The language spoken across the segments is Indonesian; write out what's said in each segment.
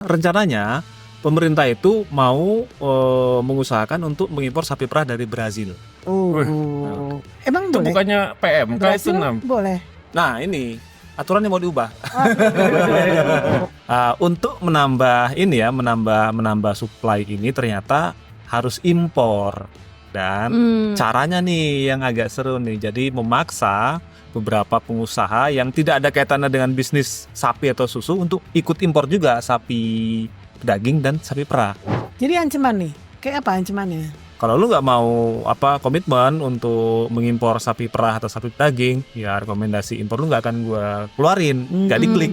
Rencananya pemerintah itu mau mengusahakan untuk mengimpor sapi perah dari Brazil. Emang Itu boleh? bukannya PMK itu Brazil Nam? boleh. Nah ini aturannya mau diubah. Untuk menambah ini ya, menambah supply ini ternyata harus impor. Dan caranya nih yang agak seru nih. Jadi memaksa beberapa pengusaha yang tidak ada kaitannya dengan bisnis sapi atau susu untuk ikut impor juga sapi daging dan sapi perah. Jadi ancaman nih, kayak apa ancamannya? Kalau lu nggak mau komitmen untuk mengimpor sapi perah atau sapi daging, ya rekomendasi impor lu nggak akan gua keluarin, nggak diklik.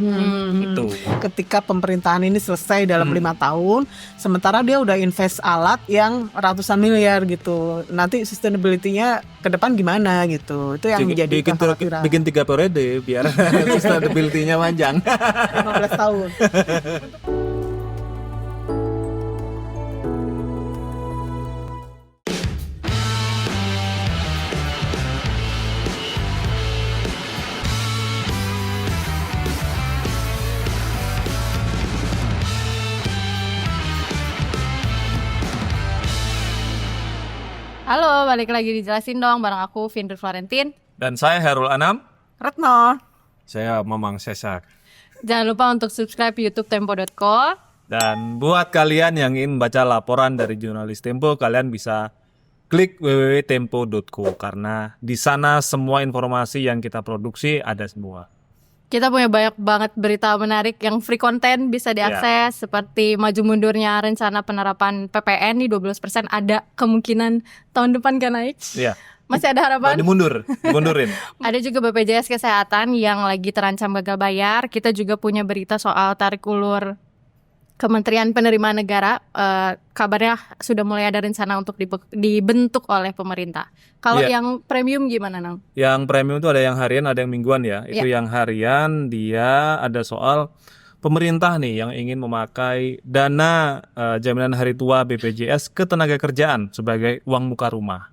Itu. Ketika pemerintahan ini selesai dalam 5 tahun, sementara dia udah invest alat yang ratusan miliar gitu. Nanti sustainability-nya ke depan gimana gitu. Itu yang menjadi kekhawatiran. Bikin 3 periode biar sustainability-nya panjang. 15 tahun. Halo, balik lagi dijelasin dong bareng aku Findri Florentin. Dan saya Herul Anam. Retno. Saya Mamang Sesak. Jangan lupa untuk subscribe YouTube Tempo.co. Dan buat kalian yang ingin membaca laporan dari jurnalis Tempo, kalian bisa klik www.tempo.co karena di sana semua informasi yang kita produksi ada semua. Kita punya banyak banget berita menarik yang free content bisa diakses seperti maju mundurnya rencana penerapan PPN nih 12% ada kemungkinan tahun depan kan naik. Iya. Masih ada harapan? Dimundurin. Ada juga BPJS Kesehatan yang lagi terancam gagal bayar. Kita juga punya berita soal tarik ulur Kementerian Penerimaan Negara. Kabarnya sudah mulai ada rencana untuk dibentuk oleh pemerintah. Kalau yang premium gimana, Nang? Yang premium itu ada yang harian, ada yang mingguan ya. Itu yang harian dia ada soal pemerintah nih yang ingin memakai dana jaminan hari tua BPJS Ketenagakerjaan sebagai uang muka rumah.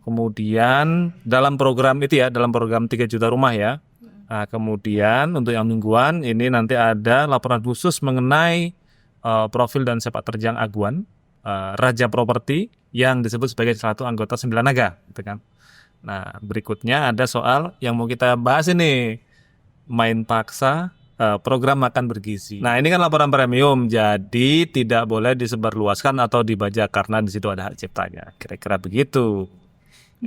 Kemudian dalam program itu ya, dalam program 3 juta rumah ya. Nah, kemudian untuk yang mingguan ini nanti ada laporan khusus mengenai profil dan sepak terjang Aguan, Raja Properti yang disebut sebagai salah satu anggota Sembilan Naga, gitu kan. Nah, berikutnya ada soal yang mau kita bahas ini, main paksa program makan bergizi. Nah, ini kan laporan premium, jadi tidak boleh disebarluaskan atau dibajak karena di situ ada hak ciptanya. Kira-kira begitu.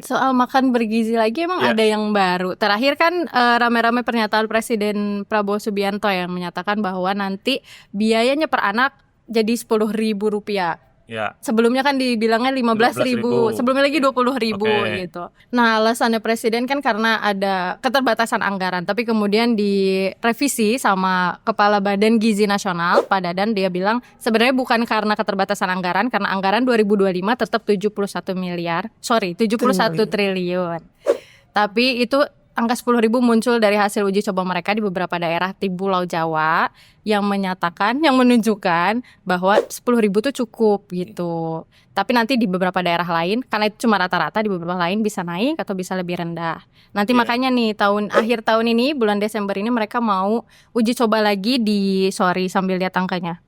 Soal makan bergizi lagi emang ada yang baru. Terakhir kan rame-rame pernyataan Presiden Prabowo Subianto yang menyatakan bahwa nanti biayanya per anak jadi Rp10.000. Ya. Sebelumnya kan dibilangnya 15.000, sebelumnya lagi 20.000 gitu. Nah, alasannya Presiden kan karena ada keterbatasan anggaran, tapi kemudian direvisi sama Kepala Badan Gizi Nasional, Pak Dadan, dia bilang sebenarnya bukan karena keterbatasan anggaran, karena anggaran 2025 tetap 71 triliun. Tapi itu angka 10.000 muncul dari hasil uji coba mereka di beberapa daerah di Pulau Jawa yang menunjukkan bahwa 10.000 itu cukup gitu. Tapi nanti di beberapa daerah lain, karena itu cuma rata-rata, di beberapa lain bisa naik atau bisa lebih rendah. Nanti makanya nih akhir tahun ini, bulan Desember ini mereka mau uji coba lagi sambil lihat angkanya.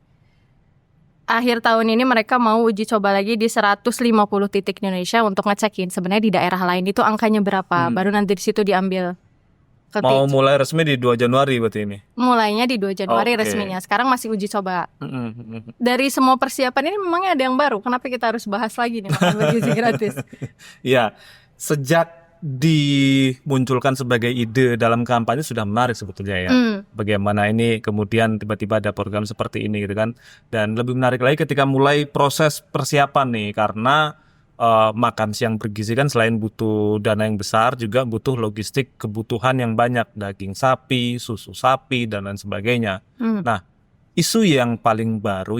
Akhir tahun ini mereka mau uji coba lagi di 150 titik di Indonesia untuk ngecekin sebenarnya di daerah lain itu angkanya berapa. Baru nanti di situ diambil. Mau mulai resmi di 2 Januari berarti ini? Mulainya di 2 Januari resminya. Sekarang masih uji coba. Dari semua persiapan ini memangnya ada yang baru. Kenapa kita harus bahas lagi nih makan bergizi gratis? Iya, sejak dimunculkan sebagai ide dalam kampanye sudah menarik sebetulnya ya. Bagaimana ini kemudian tiba-tiba ada program seperti ini gitu kan. Dan lebih menarik lagi ketika mulai proses persiapan nih, karena makan siang bergizi kan selain butuh dana yang besar juga butuh logistik kebutuhan yang banyak, daging sapi, susu sapi dan lain sebagainya. Nah, isu yang paling baru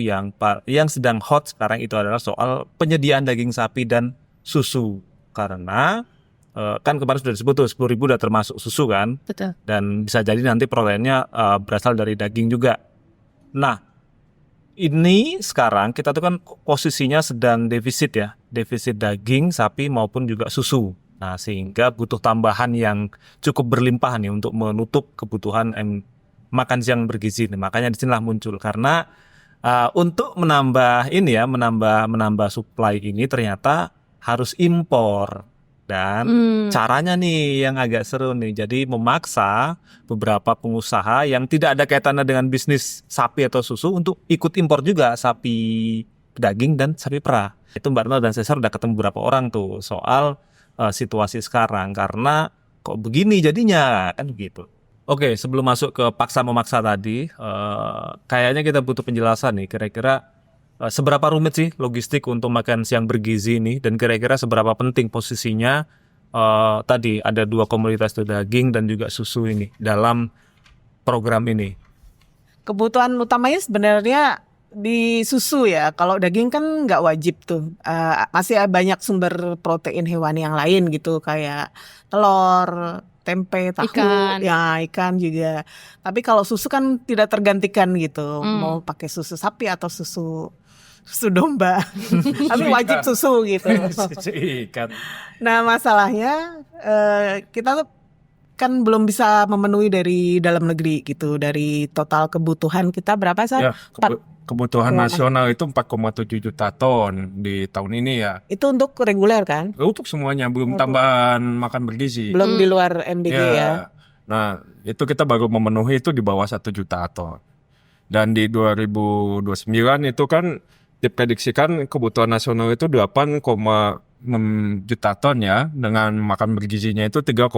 yang sedang hot sekarang itu adalah soal penyediaan daging sapi dan susu, karena kan kemarin sudah disebut tuh 10.000 udah termasuk susu kan. Betul. Dan bisa jadi nanti proteinnya berasal dari daging juga. Nah, ini sekarang kita tuh kan posisinya sedang defisit ya, defisit daging sapi maupun juga susu. Nah, sehingga butuh tambahan yang cukup berlimpah nih untuk menutup kebutuhan makan siang bergizi nih. Makanya disinilah muncul karena untuk menambah ini ya, menambah supply ini ternyata harus impor. Dan caranya nih yang agak seru nih. Jadi memaksa beberapa pengusaha yang tidak ada kaitannya dengan bisnis sapi atau susu untuk ikut impor juga sapi daging dan sapi perah. Itu Mbak Retno dan Cesar udah ketemu beberapa orang tuh soal situasi sekarang karena kok begini jadinya kan gitu. Oke, sebelum masuk ke paksa memaksa tadi, kayaknya kita butuh penjelasan nih kira-kira seberapa rumit sih logistik untuk makan siang bergizi ini dan kira-kira seberapa penting posisinya tadi ada dua komoditas itu daging dan juga susu ini dalam program ini. Kebutuhan utamanya sebenarnya di susu ya. Kalau daging kan nggak wajib tuh. Masih banyak sumber protein hewani yang lain gitu kayak telur, tempe, tahu, Ikan. ya ikan juga. Tapi kalau susu kan tidak tergantikan gitu. Mau pakai susu sapi atau susu domba, tapi wajib susu gitu. Ikan. Nah masalahnya kita tuh kan belum bisa memenuhi dari dalam negeri gitu. Dari total kebutuhan kita berapa sih? Ya, kebutuhan nasional itu 4,7 juta ton di tahun ini ya. Itu untuk reguler kan? Untuk semuanya, belum tambahan makan bergizi. Belum di luar MDG ya. Nah, itu kita baru memenuhi itu di bawah 1 juta ton. Dan di 2029 itu kan diprediksikan kebutuhan nasional itu 8,6 juta ton ya. Dengan makan bergizinya itu 3,6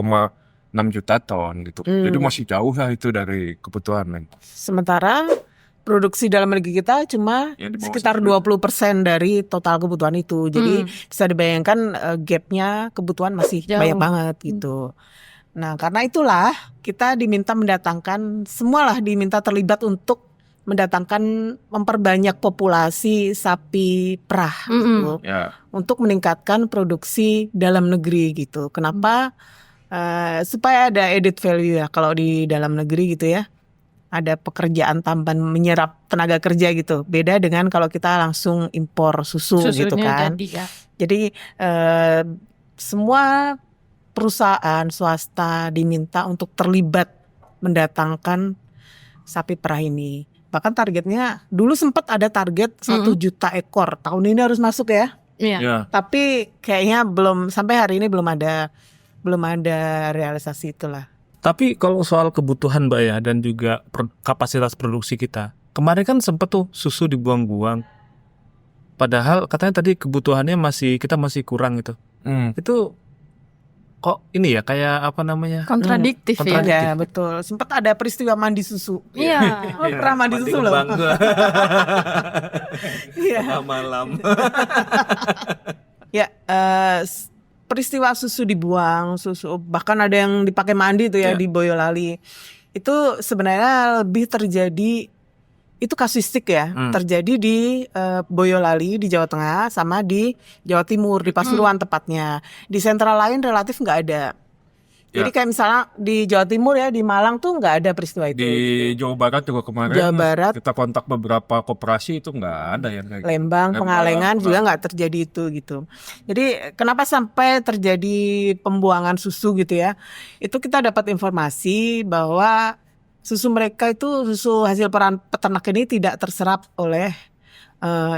juta ton gitu. Jadi masih jauh lah itu dari kebutuhan. Sementara produksi dalam negeri kita cuma Ya, di bawah sekitar 20% dari total kebutuhan itu. Jadi bisa dibayangkan gapnya kebutuhan masih Jauh. banyak banget gitu. Nah karena itulah kita diminta mendatangkan, semualah diminta terlibat untuk mendatangkan memperbanyak populasi sapi perah gitu. Ya. Untuk meningkatkan produksi dalam negeri gitu. Kenapa? Supaya ada added value ya kalau di dalam negeri gitu ya. Ada pekerjaan tambahan menyerap tenaga kerja gitu. Beda dengan kalau kita langsung impor susu gitu kan. Jadi ya. Jadi semua perusahaan swasta diminta untuk terlibat mendatangkan sapi perah ini. Bahkan targetnya dulu sempat ada target 1 juta ekor. Tahun ini harus masuk ya. Iya. Ya. Tapi kayaknya belum, sampai hari ini belum ada realisasi itulah. Tapi kalau soal kebutuhan Mbak ya dan juga kapasitas produksi kita, kemarin kan sempet tuh susu dibuang-buang. Padahal katanya tadi kebutuhannya kita masih kurang gitu. Itu kok ini ya kayak apa namanya? Kontradiktif ya. Kontradiktif. Ya betul. Sempat ada peristiwa mandi susu. Iya. Oh, pernah mandi susu loh. kembang gua. Iya. Tengah malam. Ya, peristiwa susu dibuang, susu bahkan ada yang dipakai mandi tuh ya di Boyolali. Itu sebenarnya lebih terjadi, itu kasuistik ya, terjadi di Boyolali di Jawa Tengah sama di Jawa Timur di Pasuruan tepatnya. Di sentral lain relatif nggak ada. Jadi kayak misalnya di Jawa Timur ya, di Malang tuh nggak ada peristiwa itu. Di Jawa Barat juga kemarin Jawa Barat, kita kontak beberapa koperasi itu nggak ada yang kayak gitu. Lembang, Pengalengan juga nggak terjadi itu gitu. Jadi kenapa sampai terjadi pembuangan susu gitu ya? Itu kita dapat informasi bahwa susu mereka itu, susu hasil peternak ini tidak terserap oleh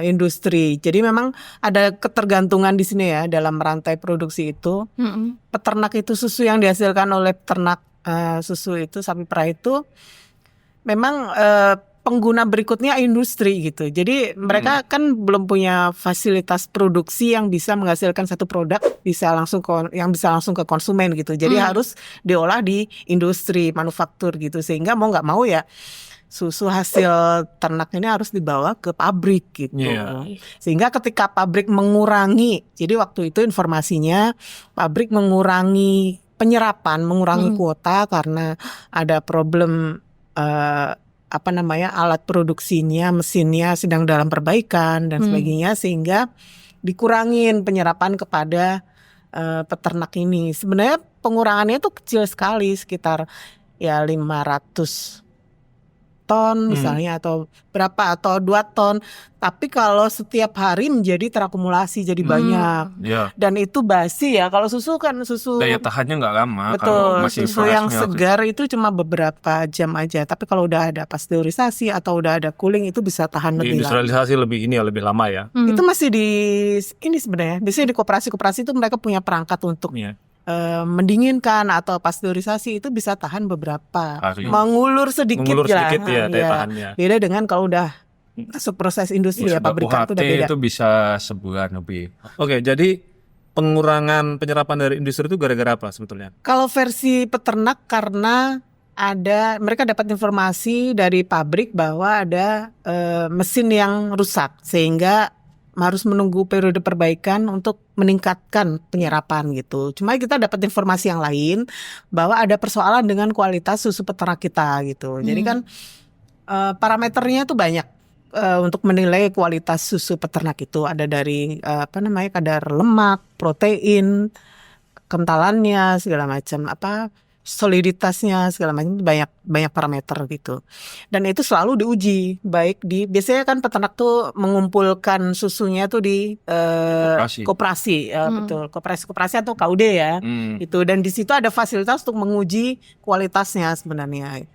industri. Jadi memang ada ketergantungan di sini ya dalam rantai produksi itu. Peternak itu, susu yang dihasilkan oleh peternak susu itu, sapi perah itu memang pengguna berikutnya industri gitu. Jadi mereka kan belum punya fasilitas produksi yang bisa menghasilkan satu produk yang bisa langsung ke konsumen gitu. Jadi harus diolah di industri manufaktur gitu. Sehingga mau nggak mau ya susu hasil ternak ini harus dibawa ke pabrik gitu. Sehingga ketika pabrik mengurangi, jadi waktu itu informasinya pabrik mengurangi penyerapan, mengurangi kuota karena ada problem alat produksinya, mesinnya sedang dalam perbaikan dan sebagainya, sehingga dikurangin penyerapan kepada peternak ini. Sebenarnya pengurangannya itu kecil sekali, sekitar ya 500 ton misalnya atau berapa atau 2 ton. Tapi kalau setiap hari menjadi terakumulasi jadi banyak. Ya, Dan itu basi ya. Kalau susu kan susu daya tahannya nggak lama kalau betul, masih susu yang berasnya. segar itu cuma beberapa jam aja. Tapi kalau udah ada pasteurisasi atau udah ada cooling itu bisa tahan lebih lama. Industrialisasi lebih ini ya, lebih lama ya. Itu masih di ini sebenarnya. Biasanya di koperasi-koperasi itu mereka punya perangkat untuk Iya. mendinginkan atau pasteurisasi itu bisa tahan beberapa. Hari. Mengulur sedikit Mengulur lah. sedikit ya daya Iya. tahannya. Beda dengan kalau udah masuk proses industri ya, pabrikan itu UHT udah beda. itu bisa sebulan lebih. Oke, jadi pengurangan penyerapan dari industri itu gara-gara apa sebetulnya? Kalau versi peternak karena mereka dapat informasi dari pabrik bahwa ada mesin yang rusak sehingga harus menunggu periode perbaikan untuk meningkatkan penyerapan gitu. Cuma kita dapat informasi yang lain bahwa ada persoalan dengan kualitas susu peternak kita gitu. Jadi kan parameternya tuh banyak. Untuk menilai kualitas susu peternak itu ada dari kadar lemak, protein, kentalannya segala macam, soliditasnya segala macam, banyak parameter gitu. Dan itu selalu diuji biasanya kan peternak tuh mengumpulkan susunya tuh di koperasi betul, koperasi atau KUD ya. Itu dan di situ ada fasilitas untuk menguji kualitasnya sebenarnya.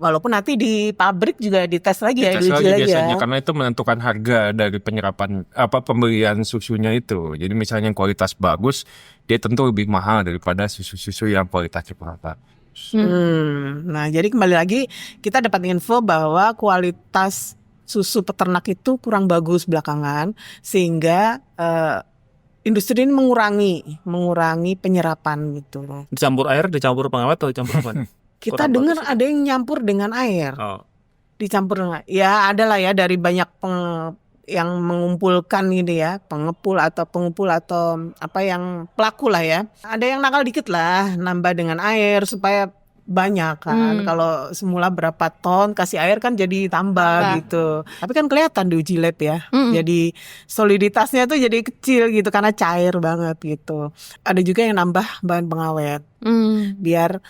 Walaupun nanti di pabrik juga dites lagi ya, diuji lagi biasanya ya. karena itu menentukan harga dari penyerapan pembelian susunya itu. Jadi misalnya yang kualitas bagus, dia tentu lebih mahal daripada susu-susu yang kualitasnya kurang bagus. Nah, jadi kembali lagi kita dapat info bahwa kualitas susu peternak itu kurang bagus belakangan sehingga industri ini mengurangi penyerapan gitu loh. Dicampur air, dicampur pengawet atau dicampur apa? Kita Kurang dengar bagus. ada yang nyampur dengan air. Oh. Dicampur dengan ya ada lah ya dari banyak yang mengumpulkan gitu ya, pengepul atau apa yang pelaku lah ya. Ada yang nakal dikit lah, nambah dengan air supaya banyak kan. Kalau semula berapa ton kasih air kan jadi tambah gitu. Tapi kan kelihatan di uji lab ya. Jadi soliditasnya tuh jadi kecil gitu karena cair banget gitu. Ada juga yang nambah bahan pengawet. Biar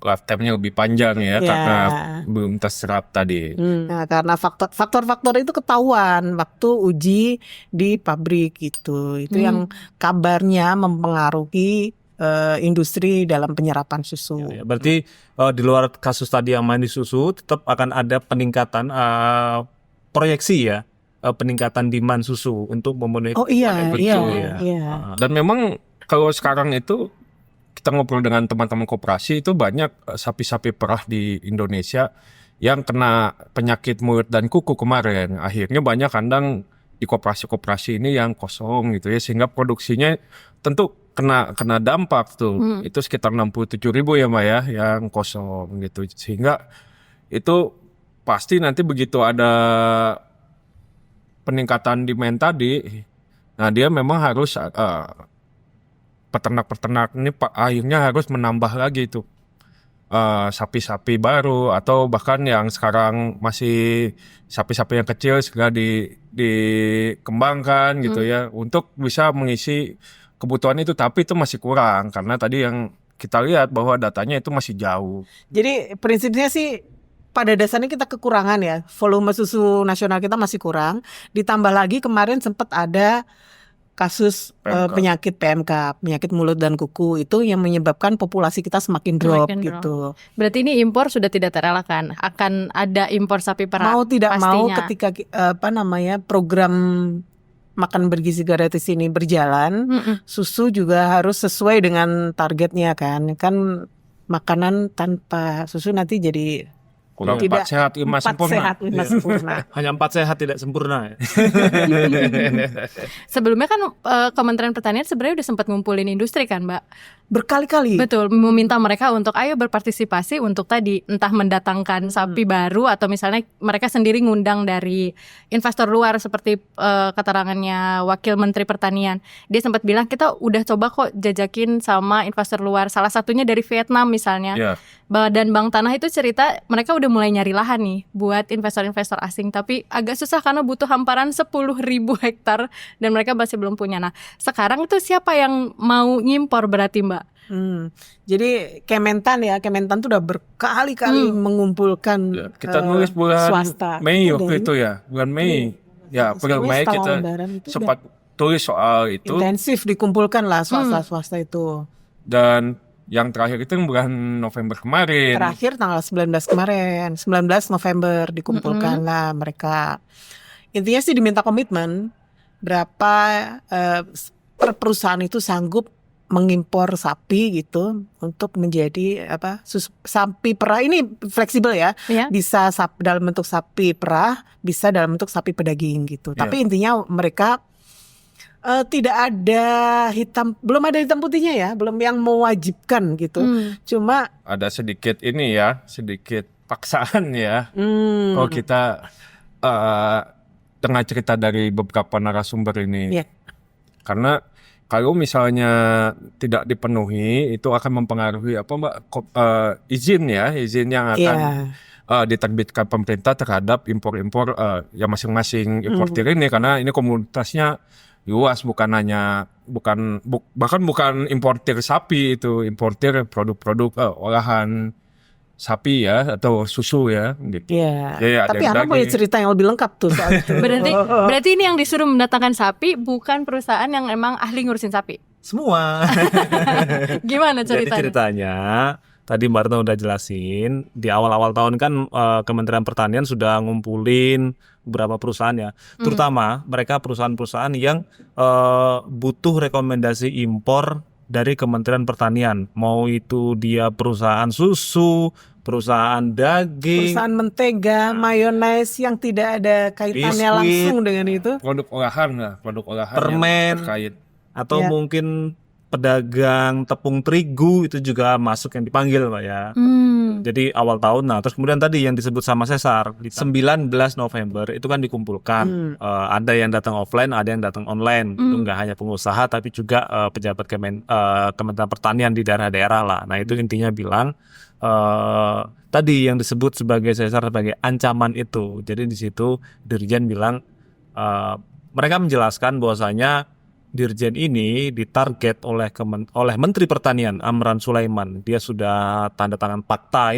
Lifetime-nya lebih panjang ya, karena belum terserap tadi. Nah, karena faktor-faktor itu ketahuan waktu uji di pabrik gitu. Itu yang kabarnya mempengaruhi industri dalam penyerapan susu. Ya, berarti di luar kasus tadi yang mandi susu, tetap akan ada peningkatan proyeksi ya, peningkatan demand susu untuk memenuhi kebutuhan Iya. Dan memang kalau sekarang itu kita ngobrol dengan teman-teman koperasi itu banyak sapi-sapi perah di Indonesia yang kena penyakit mulut dan kuku kemarin. Akhirnya banyak kandang di koperasi-koperasi ini yang kosong gitu ya, sehingga produksinya tentu kena dampak tuh. Itu sekitar 67.000 ya Mbak ya yang kosong gitu. Sehingga itu pasti nanti begitu ada peningkatan demand tadi, nah dia memang harus peternak-peternak ini akhirnya harus menambah lagi tuh sapi-sapi baru atau bahkan yang sekarang masih sapi-sapi yang kecil segera dikembangkan gitu ya untuk bisa mengisi kebutuhan itu, tapi itu masih kurang karena tadi yang kita lihat bahwa datanya itu masih jauh. Jadi prinsipnya sih pada dasarnya kita kekurangan ya, volume susu nasional kita masih kurang. Ditambah lagi kemarin sempat ada kasus penyakit PMK, penyakit mulut dan kuku itu yang menyebabkan populasi kita semakin drop gitu. Berarti ini impor sudah tidak terelakkan, akan ada impor sapi perah. Mau tidak pastinya. mau ketika program makan bergizi gratis ini berjalan, susu juga harus sesuai dengan targetnya kan makanan tanpa susu nanti jadi Kurang tidak 4 sehat 5 sempurna. sehat 5 sempurna. Hanya 4 sehat tidak sempurna ya. Sebelumnya kan Kementerian Pertanian sebenarnya udah sempat ngumpulin industri kan Mbak? Berkali-kali. Betul, meminta mereka untuk ayo berpartisipasi untuk tadi entah mendatangkan sapi baru atau misalnya mereka sendiri ngundang dari investor luar seperti keterangannya Wakil Menteri Pertanian. Dia sempat bilang kita udah coba kok jajakin sama investor luar, salah satunya dari Vietnam misalnya. Yeah. Dan Bank Tanah itu cerita mereka udah mulai nyari lahan nih buat investor-investor asing, tapi agak susah karena butuh hamparan 10.000 hektar dan mereka masih belum punya. Nah sekarang itu siapa yang mau ngimpor berarti Mbak? Jadi Kementan tuh udah berkali-kali mengumpulkan Kita nulis bulan swasta. Mei Itu waktu Dan itu ya, bulan Mei. Ya, bulan Mei setelah kita Lebaran itu sempat tulis soal itu. intensif dikumpulkan lah swasta itu. Dan yang terakhir itu bulan November kemarin. Terakhir tanggal 19 kemarin, 19 November dikumpulkan lah mereka. Intinya sih diminta komitmen berapa per perusahaan itu sanggup mengimpor sapi gitu untuk menjadi sapi perah. Ini fleksibel ya. Iya. Bisa dalam bentuk sapi perah, bisa dalam bentuk sapi pedaging gitu. Tapi intinya mereka tidak ada belum ada hitam putihnya ya, belum yang mewajibkan gitu. Cuma Ada sedikit ini ya, sedikit paksaan ya. Kalau kita tengah cerita dari beberapa narasumber ini. Iya. Karena kalau misalnya tidak dipenuhi, itu akan mempengaruhi izin yang akan diterbitkan pemerintah terhadap impor-impor yang masing-masing importir ini, karena ini komunitasnya luas, bahkan bukan importir sapi, itu importir produk-produk olahan sapi ya, atau susu ya gitu. Iya. Ya, ada Tapi yang Ana punya daging. cerita yang lebih lengkap tuh soal itu. Berarti ini yang disuruh mendatangkan sapi bukan perusahaan yang emang ahli ngurusin sapi. Semua. Gimana Jadi ceritanya? ceritanya tadi Mbak Retno udah jelasin di awal-awal tahun kan Kementerian Pertanian sudah ngumpulin beberapa perusahaan ya, terutama mereka perusahaan-perusahaan yang butuh rekomendasi impor dari Kementerian Pertanian, mau itu dia perusahaan susu, perusahaan daging, Perusahaan mentega, mayones yang tidak ada kaitannya Biskuit. langsung dengan itu. Produk olahan Permen. yang terkait. atau Ya. mungkin pedagang tepung terigu itu juga masuk yang dipanggil Pak ya. Jadi awal tahun, nah terus kemudian tadi yang disebut sama Sesar 19 November itu kan dikumpulkan. Ada yang datang offline, ada yang datang online. Itu nggak hanya pengusaha tapi juga pejabat Kementerian Pertanian di daerah-daerah lah. Nah itu intinya bilang tadi yang disebut sebagai Sesar sebagai ancaman itu. Jadi di situ Dirjen bilang mereka menjelaskan bahwasanya Dirjen ini ditarget oleh Menteri Pertanian Amran Sulaiman. Dia sudah tanda tangan fakta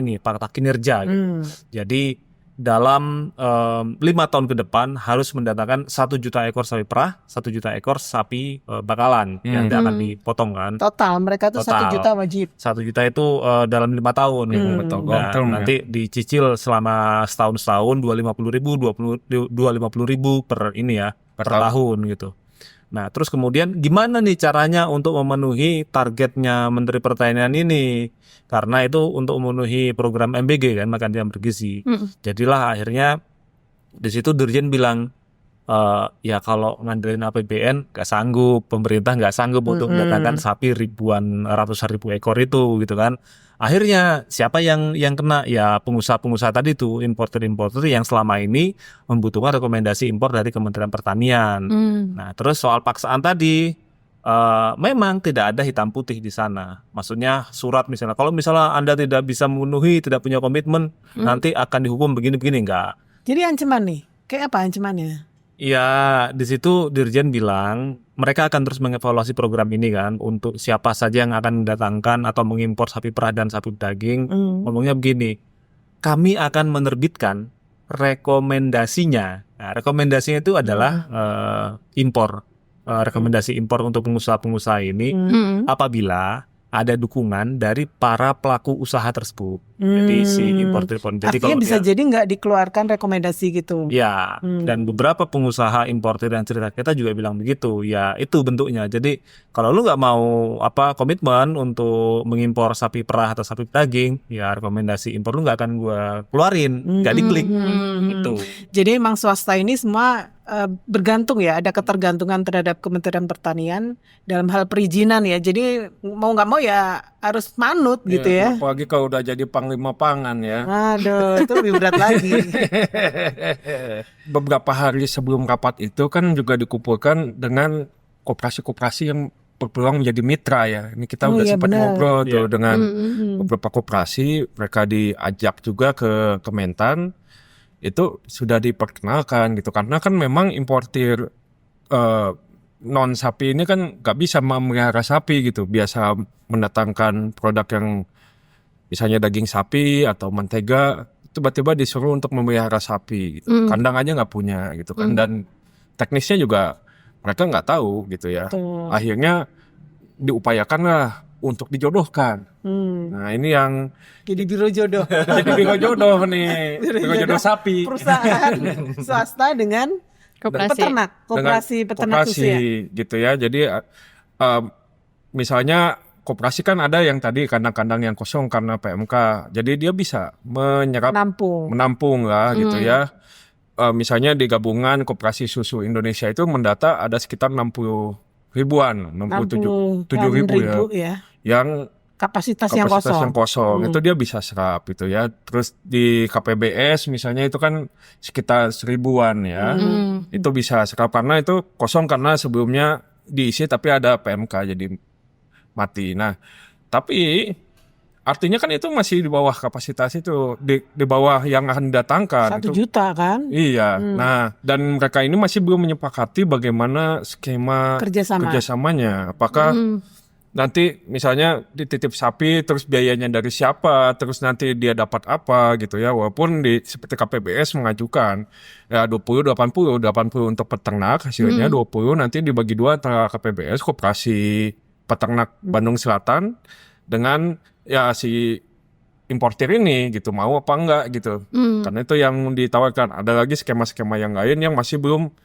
kinerja. Gitu. Jadi dalam 5 tahun ke depan harus mendatangkan 1 juta ekor sapi perah, 1 juta ekor sapi bakalan yang akan dipotong kan. Total mereka tuh 1 juta wajib. 1 juta itu dalam 5 tahun. Betul, Nah, long term, nanti dicicil selama setahun 250.000 per ini ya per tahun gitu. Nah, terus kemudian gimana nih caranya untuk memenuhi targetnya Menteri Pertanian ini? Karena itu untuk memenuhi program MBG kan, makan siang bergizi. Jadilah akhirnya di situ Dirjen bilang, ya kalau ngandelin APBN nggak sanggup, pemerintah nggak sanggup untuk mendatangkan sapi ratusan ribu ekor itu gitu kan. Akhirnya siapa yang kena? Ya pengusaha-pengusaha tadi tuh, importer-importer yang selama ini membutuhkan rekomendasi impor dari Kementerian Pertanian. Nah terus soal paksaan tadi, memang tidak ada hitam putih di sana. Maksudnya surat misalnya, kalau misalnya Anda tidak bisa memenuhi, tidak punya komitmen, nanti akan dihukum begini-begini, enggak. Jadi ancaman nih, kayak apa ancamannya? Ya di situ Dirjen bilang mereka akan terus mengevaluasi program ini kan untuk siapa saja yang akan mendatangkan atau mengimpor sapi perah dan sapi daging. Ngomongnya begini, kami akan menerbitkan rekomendasinya. Nah, rekomendasinya itu adalah impor. Rekomendasi impor untuk pengusaha-pengusaha ini apabila ada dukungan dari para pelaku usaha tersebut. Jadi si importer. Jadi Artinya kalau bisa jadi nggak dikeluarkan rekomendasi gitu. ya, dan beberapa pengusaha importer yang cerita kita juga bilang begitu. Ya, itu bentuknya. Jadi kalau lu nggak mau komitmen untuk mengimpor sapi perah atau sapi daging, ya rekomendasi impor lu nggak akan gua keluarin, nggak diklik. Itu. Jadi emang swasta ini semua bergantung ya, ada ketergantungan terhadap Kementerian Pertanian dalam hal perizinan ya. Jadi mau nggak mau ya harus manut gitu ya. Apalagi kalau udah jadi panglima pangan ya. Aduh, itu lebih berat lagi. Beberapa hari sebelum rapat itu kan juga dikumpulkan dengan koperasi-koperasi yang berpeluang menjadi mitra ya. Ini kita udah sempat ngobrol tuh dengan beberapa koperasi, mereka diajak juga ke Kementan. Itu sudah diperkenalkan gitu, karena kan memang importir non sapi ini kan nggak bisa memelihara sapi gitu. Biasa mendatangkan produk yang misalnya daging sapi atau mentega, tiba-tiba disuruh untuk memelihara sapi. Gitu. Kandang aja nggak punya gitu kan. Dan teknisnya juga mereka nggak tahu gitu ya. Betul. Akhirnya diupayakanlah untuk dijodohkan. Nah ini yang Jadi biro jodoh. jadi biro jodoh nih, biro jodoh sapi. Perusahaan swasta dengan Koperasi. peternak, koperasi Dengan peternak koperasi susu ya. gitu ya. Jadi misalnya koperasi kan ada yang tadi kandang-kandang yang kosong karena PMK. Jadi dia bisa menampung lah gitu ya. Misalnya di gabungan koperasi susu Indonesia itu mendata ada sekitar 60 ribuan, 67 ribu ya. Yang Kapasitas yang kosong. itu dia bisa serap gitu ya. Terus di KPBS misalnya itu kan sekitar 1000-an ya. Itu bisa serap karena itu kosong karena sebelumnya diisi tapi ada PMK jadi mati. Nah, tapi artinya kan itu masih di bawah kapasitas itu, di bawah yang akan didatangkan. 1 juta kan? Iya. Nah, dan mereka ini masih belum menyepakati bagaimana skema kerjasamanya. Apakah nanti misalnya dititip sapi terus biayanya dari siapa, terus nanti dia dapat apa gitu ya. Walaupun seperti KPBS mengajukan ya 20 80 untuk peternak, hasilnya 20 nanti dibagi 2 antara KPBS Koperasi Peternak Bandung Selatan dengan ya si importir ini gitu, mau apa enggak gitu. Karena itu yang ditawarkan. Ada lagi skema-skema yang lain yang masih belum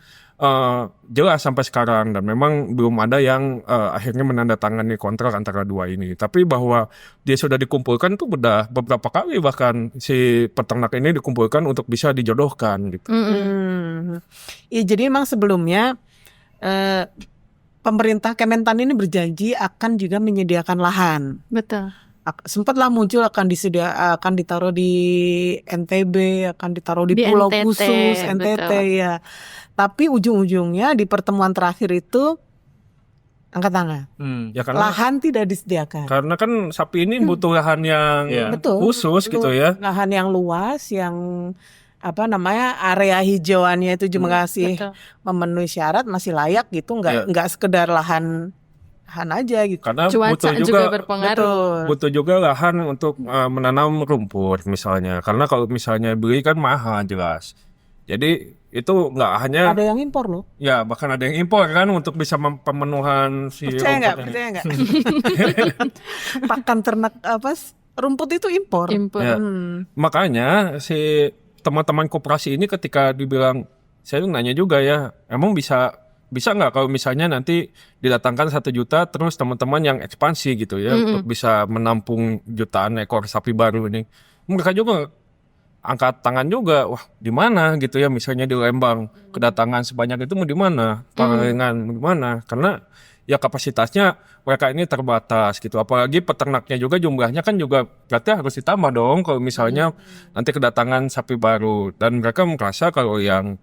jelas sampai sekarang dan memang belum ada yang akhirnya menandatangani kontrak antara dua ini. Tapi bahwa dia sudah dikumpulkan tuh beberapa kali bahkan si peternak ini dikumpulkan untuk bisa dijodohkan gitu. Ya, jadi memang sebelumnya pemerintah Kementan ini berjanji akan juga menyediakan lahan. Betul. Sempatlah muncul akan ditaruh di NTB, akan ditaruh di Pulau NTT, Khusus NTT ya. Tapi ujung-ujungnya di pertemuan terakhir itu angkat tangan. Ya karena Lahan tidak disediakan. Karena kan sapi ini butuh lahan yang khusus gitu ya. Lahan yang luas, yang area hijauannya itu juga masih memenuhi syarat, masih layak gitu, nggak sekedar lahan aja gitu. Karena cuaca juga berpengaruh. Butuh juga lahan untuk menanam rumput misalnya. Karena kalau misalnya beli kan mahal jelas. Jadi itu nggak hanya ada yang impor loh. Ya bahkan ada yang impor kan untuk bisa pemenuhan si percaya nggak? Pakan ternak rumput itu impor. Ya. Makanya si teman-teman koperasi ini ketika dibilang, saya nanya juga ya, emang bisa nggak kalau misalnya nanti didatangkan 1 juta terus teman-teman yang ekspansi gitu ya untuk bisa menampung jutaan ekor sapi baru ini, mereka juga angkat tangan juga, wah di mana gitu ya, misalnya di Lembang kedatangan sebanyak itu mau di mana, Pangalengan mau di mana, karena ya kapasitasnya mereka ini terbatas gitu, apalagi peternaknya juga jumlahnya kan juga berarti harus ditambah dong kalau misalnya nanti kedatangan sapi baru, dan mereka merasa kalau yang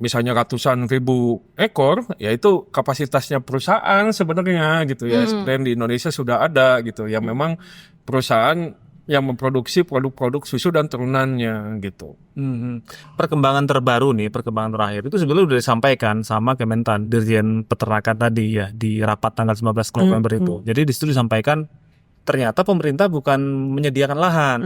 misalnya ratusan ribu ekor, ya itu kapasitasnya perusahaan sebenarnya gitu ya, seperti yang di Indonesia sudah ada gitu, yang memang perusahaan yang memproduksi produk-produk susu dan turunannya gitu. Perkembangan terbaru nih, perkembangan terakhir itu sebenarnya sudah disampaikan sama Kementan, Dirjen Peternakan tadi ya di rapat tanggal 19 November itu. Jadi di situ disampaikan ternyata pemerintah bukan menyediakan lahan,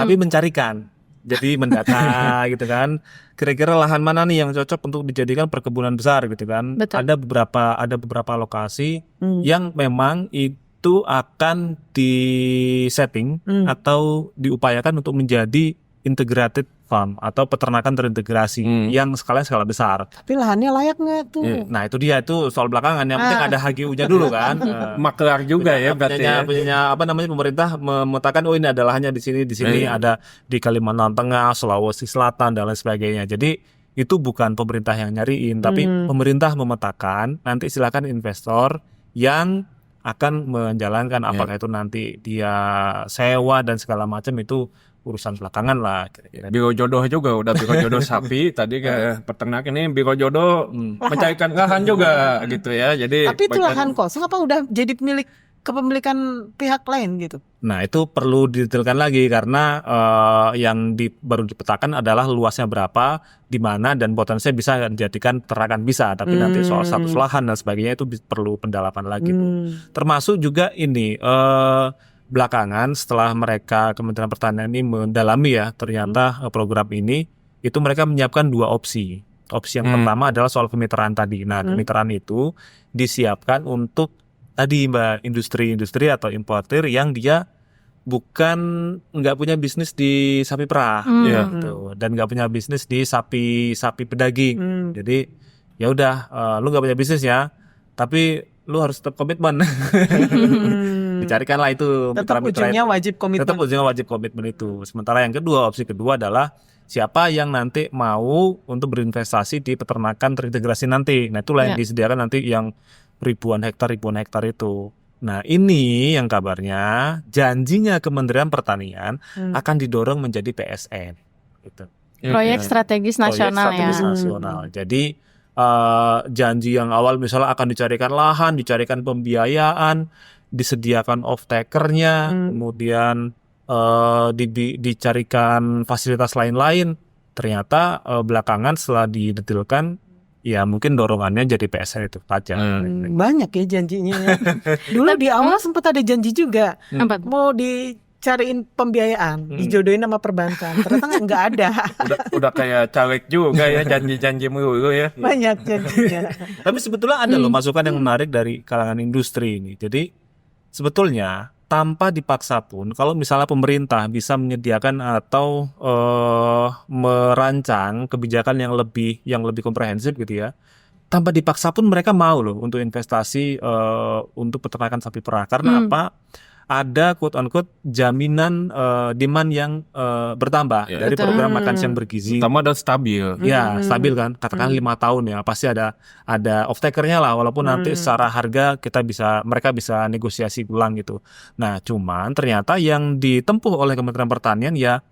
tapi mencarikan. Jadi mendata gitu kan. Kira-kira lahan mana nih yang cocok untuk dijadikan perkebunan besar gitu kan. Betul. Ada beberapa lokasi yang memang itu akan disetting atau diupayakan untuk menjadi integrated farm atau peternakan terintegrasi yang skala besar. Tapi lahannya layak nggak tuh? Nah itu dia, itu soal belakangan, yang penting ada HGU-nya dulu kan. Maklar juga ya berarti ya. Punya pemerintah memetakan ini ada lahannya di sini ada di Kalimantan Tengah, Sulawesi Selatan dan lain sebagainya. Jadi itu bukan pemerintah yang nyariin, tapi pemerintah memetakan, nanti silakan investor yang akan menjalankan, apakah itu nanti dia sewa dan segala macam, itu urusan belakangan lah. Biro jodoh juga, udah biro jodoh sapi tadi kayak peternak ini biro jodoh mencarikan lahan juga gitu ya. Jadi tapi itu lahan kosong apa udah jadi milik kepemilikan pihak lain gitu. Nah, itu perlu didetailkan lagi karena yang baru dipetakan adalah luasnya berapa, di mana, dan potensinya bisa dijadikan peternakan bisa. Tapi nanti soal status lahan dan sebagainya itu perlu pendalaman lagi, Bu. Termasuk juga ini belakangan setelah mereka Kementerian Pertanian ini mendalami ya ternyata program ini, itu mereka menyiapkan 2 opsi. Opsi yang pertama adalah soal kemitraan tadi. Nah, kemitraan itu disiapkan untuk tadi Mbak, industri-industri atau importer yang dia nggak punya bisnis di sapi perah, gitu, dan nggak punya bisnis di sapi pedaging. Jadi ya udah, lu nggak punya bisnis ya, tapi lu harus tetap komitmen. Dicarikanlah itu Tetap mitra-mitra ujungnya itu. wajib komitmen. Tetap ujungnya wajib komitmen itu. Sementara yang kedua, opsi kedua adalah siapa yang nanti mau untuk berinvestasi di peternakan terintegrasi nanti. Nah, itulah yang disediakan nanti yang ribuan hektar itu. Nah, ini yang kabarnya janjinya Kementerian Pertanian akan didorong menjadi PSN gitu. Proyek strategis nasional Proyek strategis ya. nasional. Jadi janji yang awal misalnya akan dicarikan lahan, dicarikan pembiayaan, disediakan off-takernya, kemudian dicarikan fasilitas lain-lain. Ternyata belakangan setelah didetilkan, ya mungkin dorongannya jadi PSN itu saja. Banyak ya janjinya. Dulu di awal sempat ada janji juga Apa? mau dicariin pembiayaan, dijodohin sama perbankan. Ternyata nggak ada. Udah kayak caleg juga ya, janji-janji mulu ya. Banyak janjinya. Tapi sebetulnya ada loh masukan yang menarik dari kalangan industri ini. Jadi sebetulnya tanpa dipaksa pun, kalau misalnya pemerintah bisa menyediakan atau merancang kebijakan yang lebih komprehensif gitu ya, tanpa dipaksa pun mereka mau loh untuk investasi untuk peternakan sapi perah. Karena apa? Ada quote unquote jaminan demand yang bertambah dari program makan siang bergizi. Pertama dan stabil. Ya, stabil kan. Katakan 5 tahun ya, pasti ada off-takernya lah, walaupun nanti secara harga mereka bisa negosiasi ulang gitu. Nah, cuman ternyata yang ditempuh oleh Kementerian Pertanian ya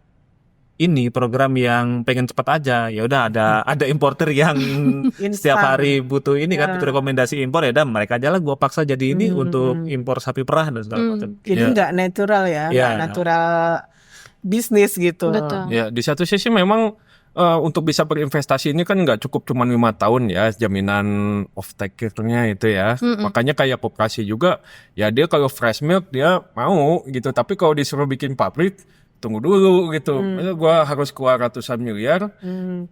ini program yang pengen cepat aja. Ya udah ada importer yang setiap hari butuh ini kan, butuh rekomendasi impor, ya udah mereka aja lah gua paksa jadi ini untuk impor sapi perah dan segala macam. Jadi nggak natural ya, nggak natural bisnis gitu. Betul. Ya, di satu sisi memang untuk bisa berinvestasi ini kan nggak cukup cuma 5 tahun ya, jaminan off-takernya itu ya. Makanya kayak koperasi juga, ya dia kalau fresh milk dia mau gitu, tapi kalau disuruh bikin pabrik, tunggu dulu gitu. Gua harus keluar ratusan miliar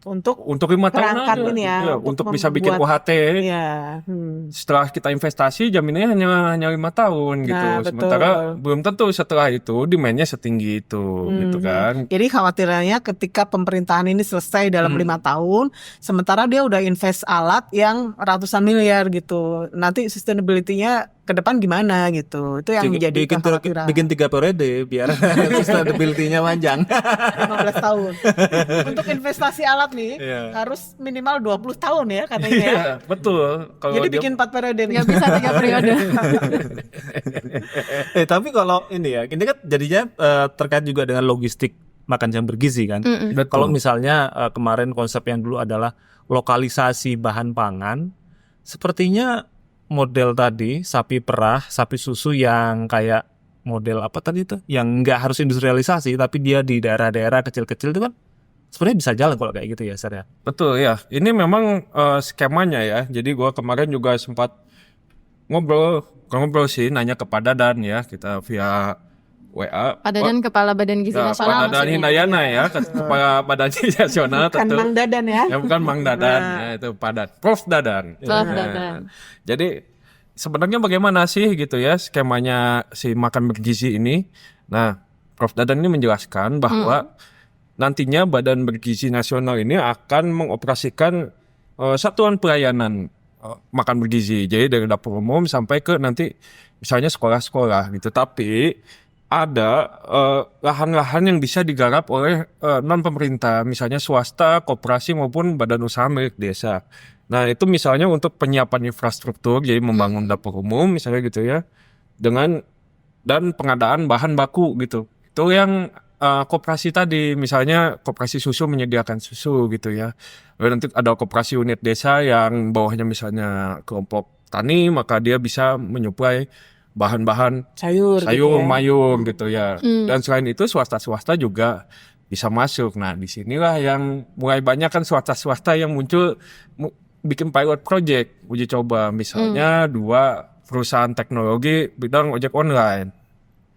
Untuk 5 tahun perangkat aja. ini ya, Ya, untuk bisa bikin membuat- UHT. ya. Setelah kita investasi jaminannya hanya 5 tahun gitu. Nah, Sementara betul. belum tentu setelah itu demand-nya setinggi itu gitu kan. Jadi khawatirannya ketika pemerintahan ini selesai dalam 5 tahun, sementara dia udah invest alat yang ratusan miliar gitu. Nanti sustainability-nya ke depan gimana gitu. Itu yang menjadi kekhawatiran. Bikin 3 periode biar sustainability-nya panjang. 15 tahun. Untuk investasi alat nih harus minimal 20 tahun ya katanya. Ya. Iya, betul. Kalau Jadi dia- bikin 4 periode nih. Nggak bisa 3 periode. Tapi kalau ini ya, ini kan jadinya terkait juga dengan logistik makan siang bergizi kan. Betul. Kalau misalnya kemarin konsep yang dulu adalah lokalisasi bahan pangan, sepertinya model tadi sapi perah, sapi susu yang kayak model apa tadi itu, yang nggak harus industrialisasi tapi dia di daerah-daerah kecil-kecil itu kan sebenarnya bisa jalan kalau kayak gitu ya, Sir ya. Betul ya. Ini memang skemanya ya. Jadi gua kemarin juga sempat ngobrol sih, nanya ke Pak Dadan ya, kita via WA. Pak Dadan Kepala Badan Gizi Ya, Nasional. Pak Dadan maksudnya. Hindayana ya, Kepala Badan Gizi Nasional Kan tentu. Mang Dadan ya. Ya bukan Mang Dadan, ya, itu Pak Dadan. Prof Dadan. Prof Ya. Dadan. Jadi sebenarnya bagaimana sih gitu ya skemanya si makan bergizi ini? Nah, Prof Dadan ini menjelaskan bahwa nantinya Badan Bergizi Nasional ini akan mengoperasikan satuan pelayanan makan bergizi. Jadi dari dapur umum sampai ke nanti misalnya sekolah-sekolah gitu. Tapi ada lahan-lahan yang bisa digarap oleh non pemerintah, misalnya swasta, koperasi maupun badan usaha milik desa. Nah itu misalnya untuk penyiapan infrastruktur, jadi membangun dapur umum misalnya gitu ya, dan pengadaan bahan baku gitu. Itu yang koperasi tadi, misalnya koperasi susu menyediakan susu gitu ya. Lalu nanti ada koperasi unit desa yang bawahnya misalnya kelompok tani, maka dia bisa menyuplai bahan-bahan sayur gitu sayur ya. mayur gitu ya. Dan selain itu swasta-swasta juga bisa masuk. Nah, di sinilah yang mulai banyak kan swasta-swasta yang muncul bikin pilot project, uji coba. Misalnya 2 perusahaan teknologi bidang ojek online,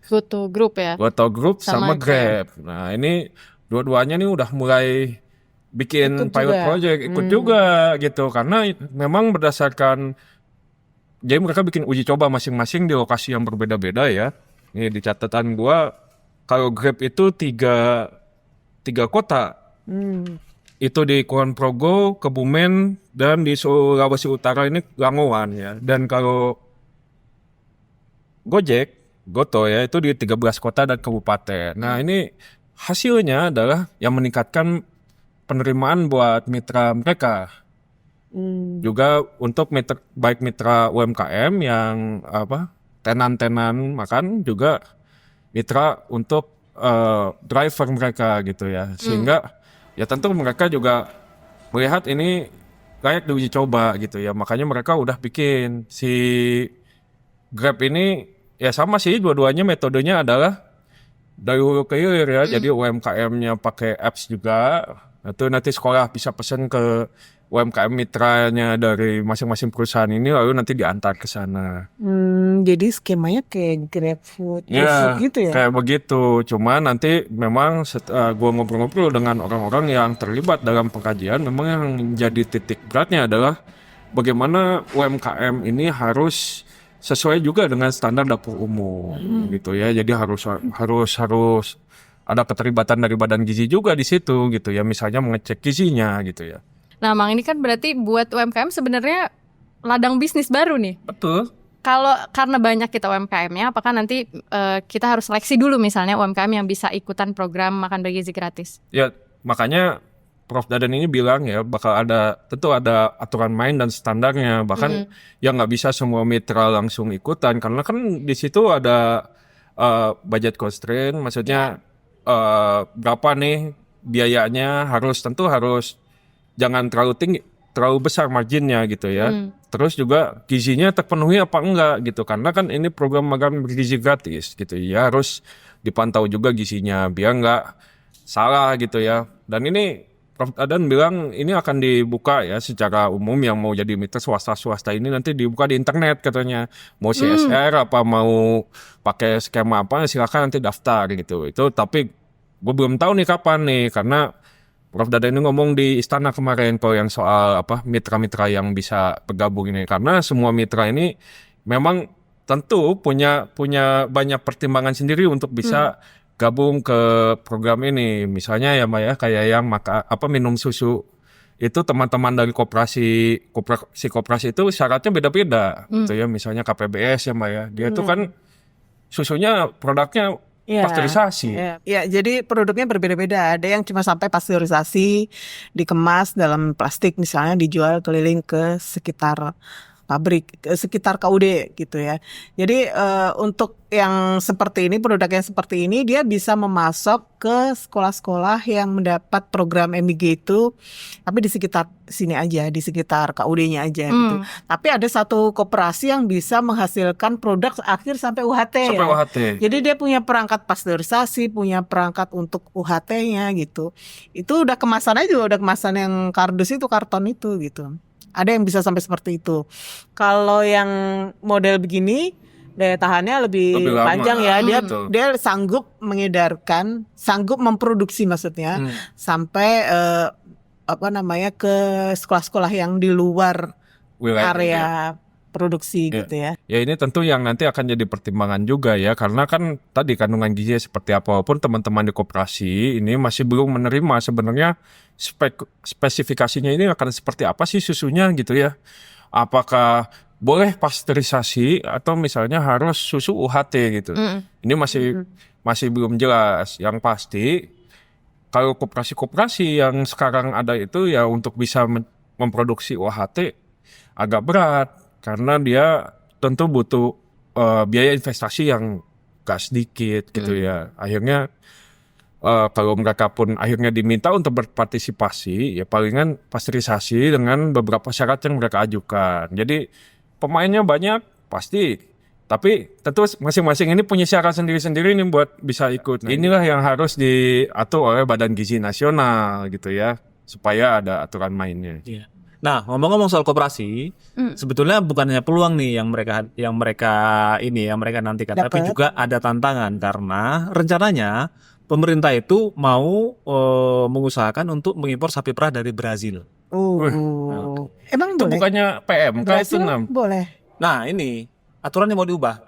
Goto Group ya. Goto Group Sama sama Grab. Nah, ini dua-duanya nih udah mulai bikin Ikut pilot juga. project, ikut juga gitu. Karena memang berdasarkan, jadi mereka bikin uji coba masing-masing di lokasi yang berbeda-beda ya. Ini di catatan gua, kalau Grab itu tiga kota. Itu di Kulon Progo, Kebumen, dan di Sulawesi Utara ini Langowan ya. Dan kalau Goto ya itu di 13 kota dan kabupaten. Nah, ini hasilnya adalah yang meningkatkan penerimaan buat mitra mereka. Juga untuk baik mitra UMKM yang tenan-tenan makan, juga mitra untuk driver mereka gitu ya. Sehingga ya tentu mereka juga melihat ini layak diuji coba gitu ya. Makanya mereka udah bikin si Grab ini ya sama sih, dua-duanya metodenya adalah dari hulu ke hilir ya. Jadi UMKM-nya pakai apps juga. Itu nanti sekolah bisa pesen ke UMKM mitranya dari masing-masing perusahaan ini, lalu nanti diantar ke sana. Jadi skemanya kayak GrabFood, Ya, GoFood gitu ya. kayak begitu. Cuma nanti memang gue ngobrol-ngobrol dengan orang-orang yang terlibat dalam pengkajian, memang yang jadi titik beratnya adalah bagaimana UMKM ini harus sesuai juga dengan standar dapur umum gitu ya. Jadi harus ada keterlibatan dari Badan Gizi juga di situ gitu ya. Misalnya mengecek gizinya gitu ya. Nah, Mang, ini kan berarti buat UMKM sebenarnya ladang bisnis baru nih. Betul. Kalau karena banyak kita UMKM-nya, apakah nanti kita harus seleksi dulu misalnya UMKM yang bisa ikutan program makan bergizi gratis? Ya, makanya Prof. Dadan ini bilang ya tentu ada aturan main dan standarnya. Bahkan ya nggak bisa semua mitra langsung ikutan, karena kan di situ ada budget constraint, maksudnya berapa nih biayanya, tentu harus jangan terlalu tinggi, terlalu besar marginnya gitu ya. Terus juga gizinya terpenuhi apa enggak gitu, karena kan ini program makan bergizi gratis gitu ya, harus dipantau juga gizinya biar nggak salah gitu ya. Dan ini Prof. Dadan bilang ini akan dibuka ya secara umum, yang mau jadi mitra swasta ini nanti dibuka di internet katanya. Mau CSR apa mau pakai skema apa silakan nanti daftar gitu. Itu tapi gue belum tahu nih kapan nih, karena Prof. Dadan ini ngomong di istana kemarin kalau yang soal mitra-mitra yang bisa bergabung ini, karena semua mitra ini memang tentu punya banyak pertimbangan sendiri untuk bisa gabung ke program ini. Misalnya ya Mbak ya, kayak yang minum susu itu teman-teman dari koperasi itu syaratnya beda-beda gitu ya. Misalnya KPBS ya Mbak ya, dia itu kan susunya produknya pasteurisasi. Ya, jadi produknya berbeda-beda. Ada yang cuma sampai pasteurisasi, dikemas dalam plastik misalnya, dijual keliling ke sekitar pabrik, sekitar KUD gitu ya. Jadi untuk yang seperti ini, produk yang seperti ini, dia bisa memasok ke sekolah-sekolah yang mendapat program MBG itu, tapi di sekitar sini aja, di sekitar KUD-nya aja gitu. Tapi ada satu koperasi yang bisa menghasilkan produk akhir sampai UHT. Sampai ya. UHT. Jadi dia punya perangkat pasteurisasi, punya perangkat untuk UHT-nya gitu. Itu udah kemasannya juga udah kemasan yang kardus itu, karton itu gitu. Ada yang bisa sampai seperti itu. Kalau yang model begini daya tahannya lebih lama. panjang ya. Betul. Dia sanggup mengedarkan, sanggup memproduksi maksudnya sampai ke sekolah-sekolah yang di luar Wilayah. area produksi gitu ya. Ya ini tentu yang nanti akan jadi pertimbangan juga ya, karena kan tadi kandungan gizi seperti apa, walaupun teman-teman di koperasi ini masih belum menerima sebenarnya spesifikasinya ini akan seperti apa sih susunya gitu ya. Apakah boleh pasteurisasi atau misalnya harus susu UHT gitu. Ini masih belum jelas. Yang pasti kalau koperasi-koperasi yang sekarang ada itu ya untuk bisa memproduksi UHT agak berat, karena dia tentu butuh biaya investasi yang gak sedikit gitu ya. Akhirnya kalau mereka pun akhirnya diminta untuk berpartisipasi, ya palingan pasteurisasi dengan beberapa syarat yang mereka ajukan. Jadi pemainnya banyak pasti, Tapi tentu masing-masing ini punya syarat sendiri-sendiri nih buat bisa ikut. Nah, inilah yang harus diatur oleh Badan Gizi Nasional gitu ya, supaya ada aturan mainnya. Iya. Nah, ngomong-ngomong soal koperasi, sebetulnya bukan hanya peluang nih yang mereka nantikan, tapi Dapat. juga ada tantangan karena rencananya pemerintah itu mau mengusahakan untuk mengimpor sapi perah dari Brazil. Emang Itu boleh? bukannya PMK itu Brazil Nam? boleh. Nah, ini aturannya mau diubah.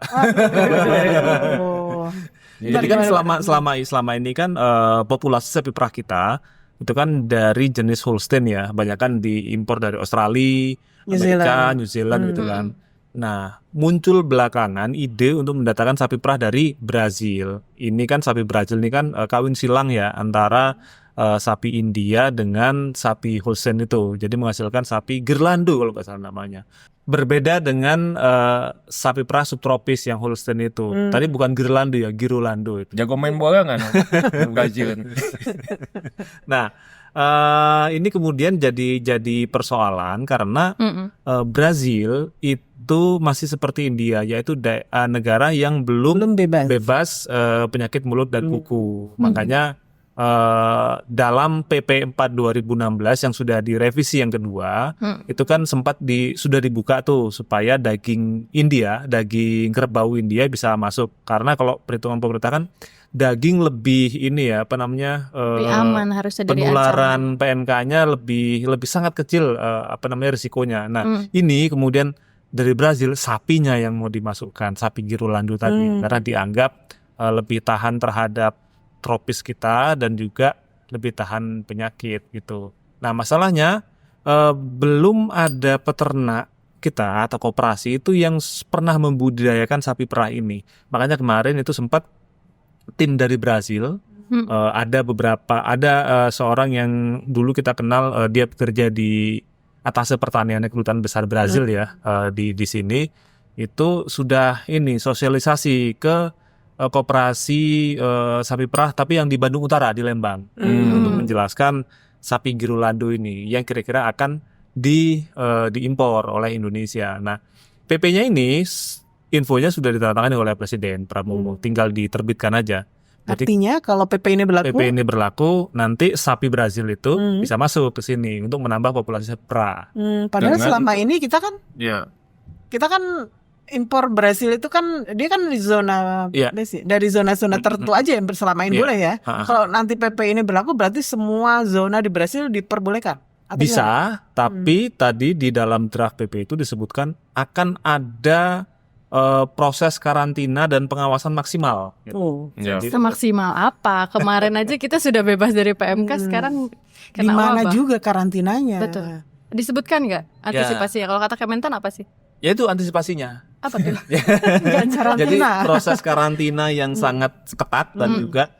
Oh. Jadi kan selama ini kan populasi sapi perah kita itu kan dari jenis Holstein ya, banyak kan diimpor dari Australia, New Amerika, Zealand. New Zealand gitu kan. Nah, muncul belakangan ide untuk mendatangkan sapi perah dari Brazil. Ini kan sapi Brazil ini kan kawin silang ya antara sapi India dengan sapi Holstein itu. Jadi menghasilkan sapi Girlando kalau nggak salah namanya. Berbeda dengan sapi perah subtropis yang Holstein itu. Tadi bukan Girlando ya, Girolando itu. Jago main bola nggak Nam? Brazil. Nah, ini kemudian jadi persoalan karena Brazil itu masih seperti India, yaitu negara yang belum bebas. penyakit mulut dan kuku. Makanya dalam PP 4 2016 yang sudah direvisi yang kedua, itu kan sempat sudah dibuka tuh supaya daging daging kerbau India bisa masuk. Karena kalau perhitungan pemerintah kan daging lebih ini ya Lebih aman harusnya dari penularan PMK-nya lebih sangat kecil risikonya. Nah, ini kemudian dari Brazil sapinya yang mau dimasukkan, sapi Girolando tadi, karena dianggap lebih tahan terhadap tropis kita dan juga lebih tahan penyakit gitu. Nah, masalahnya belum ada peternak kita atau koperasi itu yang pernah membudidayakan sapi perah ini. Makanya kemarin itu sempat tim dari Brazil, ada seorang yang dulu kita kenal, dia bekerja di Atase Pertanian Kedutaan Besar Brazil ya, di sini itu sudah sosialisasi ke koperasi sapi perah tapi yang di Bandung Utara di Lembang untuk menjelaskan sapi Girolando ini yang kira-kira akan diimpor oleh Indonesia. Nah, PP-nya ini infonya sudah ditandatangani oleh Presiden Prabowo, tinggal diterbitkan aja. Jadi, artinya kalau PP ini berlaku, nanti sapi Brazil itu bisa masuk ke sini untuk menambah populasi sapi perah. Padahal selama ini kita kan impor Brazil itu kan dia kan di zona dari zona-zona tertentu aja yang selama ini boleh ya. Kalau nanti PP ini berlaku berarti semua zona di Brazil diperbolehkan. Bisa, tapi tadi di dalam draft PP itu disebutkan akan ada proses karantina dan pengawasan maksimal. Jadi, semaksimal apa? Kemarin aja kita sudah bebas dari PMK, sekarang di mana juga karantinanya? Betul. Disebutkan nggak antisipasinya? Kalau kata Kementan apa sih? Ya itu antisipasinya. Apa tuh? Jadi proses karantina yang sangat ketat dan juga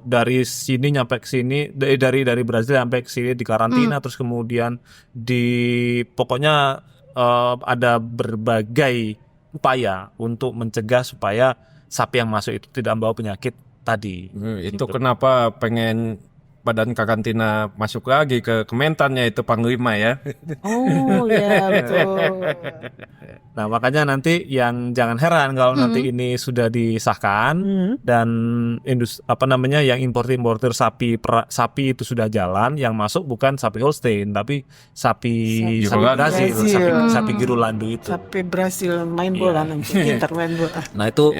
dari sini nyampe ke sini, dari Brazil sampai ke sini di karantina, terus kemudian pokoknya ada berbagai upaya untuk mencegah supaya sapi yang masuk itu tidak membawa penyakit tadi. Itu kenapa pengen badan karantina masuk lagi ke Kementannya itu Panglima ya. Oh ya betul. Nah, makanya nanti yang jangan heran kalau nanti ini sudah disahkan dan yang importir sapi itu sudah jalan, yang masuk bukan sapi Holstein tapi sapi Brazil, sapi Girolando itu. Sapi Brazil main bola nanti, pintar main bola. Nah, itu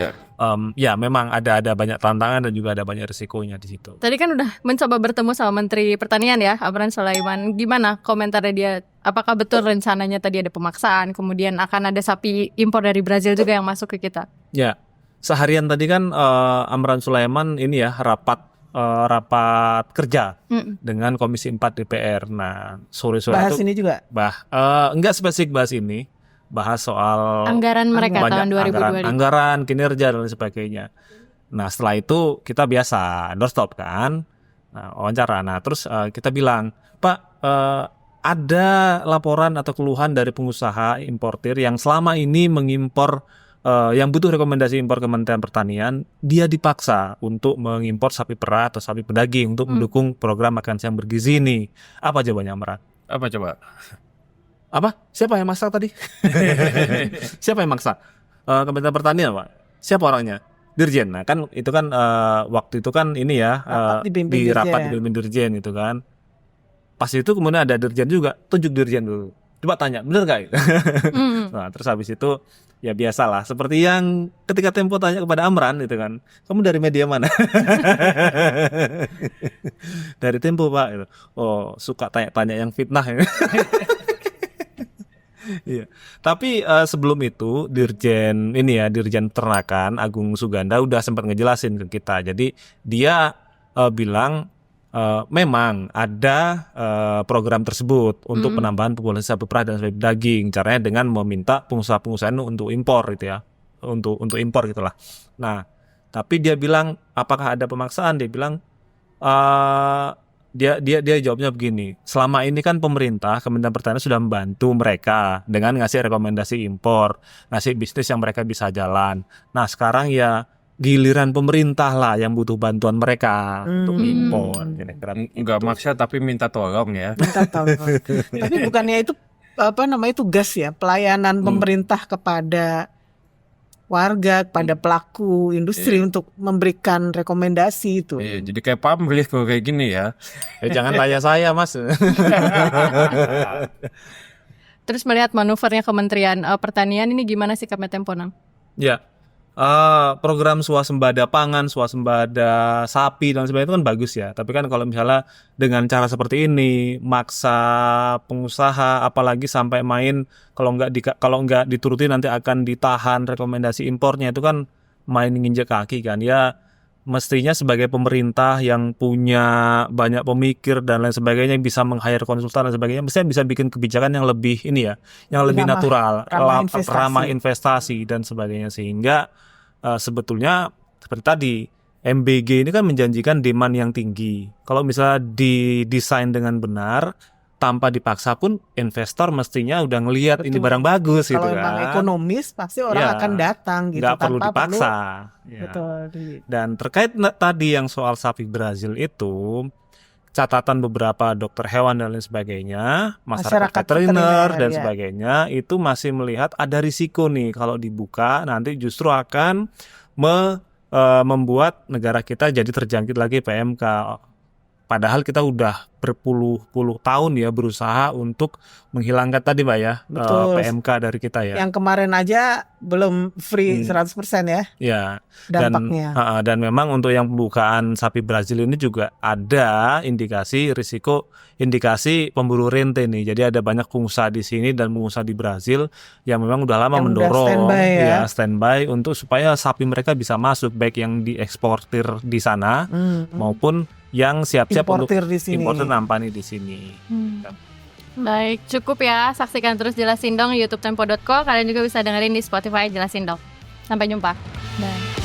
ya memang ada banyak tantangan dan juga ada banyak risikonya di situ. Tadi kan udah mencoba bertemu sama Menteri Pertanian ya, Amran Sulaiman. Gimana komentarnya dia? Apakah betul rencananya tadi ada pemaksaan, kemudian akan ada sapi impor dari Brazil juga yang masuk ke kita? Ya, seharian tadi kan Amran Sulaiman ini ya rapat kerja dengan Komisi 4 DPR. Nah, sore-sore bahas itu ini juga? Enggak spesifik bahas ini. Bahas soal anggaran mereka tahun 2020, anggaran kinerja dan sebagainya. Nah, setelah itu kita biasa doorstop kan, wawancara. Nah, terus kita bilang, Pak, ada laporan atau keluhan dari pengusaha importir yang selama ini mengimpor, yang butuh rekomendasi impor Kementerian Pertanian, dia dipaksa untuk mengimpor sapi perah atau sapi pedaging untuk mendukung program makan siang bergizi ini. Apa jawabannya, Amran? Apa coba? Apa? Siapa yang masak tadi? Siapa yang maksa? Kementerian Pertanian Pak. Siapa orangnya? Dirjen. Nah kan itu kan waktu itu kan ini ya Rapat dipimpin di rapat Dirjen. dipimpin Dirjen itu kan. Pas itu kemudian ada Dirjen juga, tunjuk Dirjen dulu. Coba tanya, bener gak? Nah terus habis itu ya biasalah, seperti yang ketika Tempo tanya kepada Amran itu kan, kamu dari media mana? Dari Tempo Pak. Gitu. Oh suka tanya-tanya yang fitnah ya. Iya. Tapi sebelum itu Dirjen ini ya Dirjen Peternakan Agung Suganda udah sempat ngejelasin ke kita. Jadi dia bilang memang ada program tersebut untuk penambahan populasi sapi perah dan sapi daging. Caranya dengan meminta pengusaha-pengusaha untuk impor gitu ya, untuk impor gitulah. Nah, tapi dia bilang apakah ada pemaksaan? Dia bilang dia jawabnya begini. Selama ini kan pemerintah, Kementerian Pertanian sudah membantu mereka dengan ngasih rekomendasi impor, ngasih bisnis yang mereka bisa jalan. Nah, sekarang ya giliran pemerintah lah yang butuh bantuan mereka untuk impor. Enggak maksa tapi minta tolong ya. Minta tolong. Tapi bukannya itu apa namanya tugas ya, pelayanan pemerintah kepada warga, kepada pelaku industri untuk memberikan rekomendasi itu. Iya, jadi kayak pamrih kalau kayak gini ya. Jangan tanya saya Mas. Terus melihat manuvernya Kementerian Pertanian ini gimana sih Kak Temponang? Ya, program swasembada pangan, swasembada sapi dan sebagainya itu kan bagus ya. Tapi kan kalau misalnya dengan cara seperti ini maksa pengusaha, apalagi sampai main kalau nggak dituruti nanti akan ditahan rekomendasi impornya, itu kan main nginjek kaki kan ya. Mestinya sebagai pemerintah yang punya banyak pemikir dan lain sebagainya, bisa meng-hire konsultan dan sebagainya, mestinya bisa bikin kebijakan yang lebih ini ya, yang lebih natural, ramah investasi dan sebagainya, sehingga sebetulnya seperti tadi MBG ini kan menjanjikan demand yang tinggi. Kalau misalnya didesain dengan benar tanpa dipaksa pun investor mestinya udah ngelihat ini barang bagus gitu kan. Kalau memang ekonomis pasti orang akan datang gitu nggak perlu tanpa dipaksa. Ya. Betul. Dan terkait tadi yang soal sapi Brazil itu, catatan beberapa dokter hewan dan lain sebagainya, masyarakat veteriner dan sebagainya itu masih melihat ada risiko nih kalau dibuka nanti justru akan membuat negara kita jadi terjangkit lagi PMK. Padahal kita udah berpuluh-puluh tahun ya berusaha untuk menghilangkan tadi Mbak ya, PMK dari kita ya. Yang kemarin aja belum free 100% ya. Ya. Dampaknya. Dan memang untuk yang pembukaan sapi Brazil ini juga ada indikasi pemburu rente nih. Jadi ada banyak pengusaha di sini dan pengusaha di Brazil yang memang udah lama yang mendorong standby untuk supaya sapi mereka bisa masuk, baik yang dieksportir di sana maupun yang siap-siap importir untuk di sini. Importer nampani di sini. Baik, cukup ya. Saksikan terus Jelasin Dong YouTube Tempo.co. Kalian juga bisa dengerin di Spotify Jelasin Dong. Sampai jumpa. Bye.